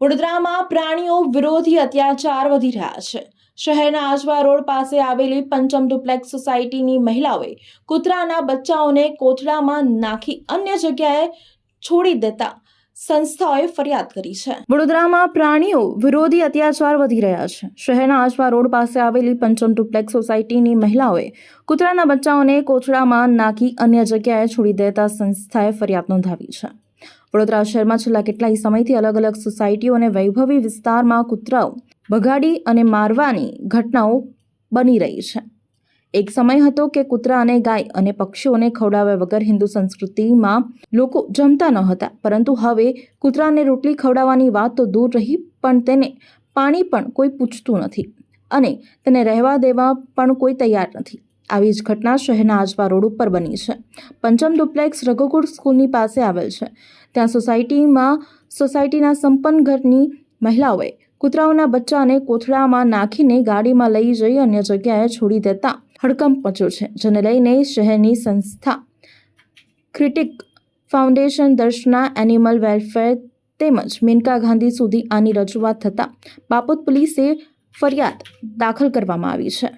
વડોદરામાં પ્રાણીઓ વિરોધી અત્યાચાર વધી રહ્યા છે। શહેરના આજવા રોડ પાસે આવેલી પંચમ ડુપ્લેક્સ સોસાયટીની મહિલાઓએ કૂતરાના બચ્ચાઓને કોથળામાં નાખી અન્ય જગ્યાએ છોડી દેતા સંસ્થાઓએ ફરિયાદ કરી છે। વડોદરામાં પ્રાણીઓ વિરોધી અત્યાચાર વધી રહ્યા છે। શહેરના આજવા રોડ પાસે આવેલી પંચમ ડુપ્લેક્સ સોસાયટીની મહિલાઓએ કૂતરાના બચ્ચાઓને કોથળામાં નાખી અન્ય જગ્યાએ છોડી દેતા સંસ્થાએ ફરિયાદ નોંધાવી છે। વડોદરા શહેરમાં છેલ્લા કેટલાય સમયથી અલગ અલગ સોસાયટીઓ અને વૈભવી વિસ્તારમાં કૂતરાઓ ભગાડી અને મારવાની ઘટનાઓ બની રહી છે। એક સમય હતો કે કૂતરા અને ગાય અને પક્ષીઓને ખવડાવ્યા વગર હિન્દુ સંસ્કૃતિમાં લોકો જમતા ન હતા, પરંતુ હવે કૂતરાને રોટલી ખવડાવવાની વાત તો દૂર રહી, પણ તેને પાણી પણ કોઈ પૂછતું નથી અને તેને રહેવા દેવા પણ કોઈ તૈયાર નથી। આવી જ ઘટના શહેરના આજવા રોડ ઉપર બની છે। પંચમ ડુપ્લેક્સ રઘુકુળ સ્કૂલની પાસે આવેલ છે। ત્યાં સોસાયટીના સંપન્ન ઘરની મહિલાઓએ કૂતરાઓના બચ્ચાને કોથળામાં નાખીને ગાડીમાં લઈ જઈ અન્ય જગ્યાએ છોડી દેતા હડકંપ મચ્યો છે, જેને લઈને શહેરની સંસ્થા critic foundation, Darshana animal welfare તેમજ મેનકા ગાંધી સુધી આની રજૂઆત થતાં બાપોદ પોલીસે ફરિયાદ દાખલ કરવામાં આવી છે।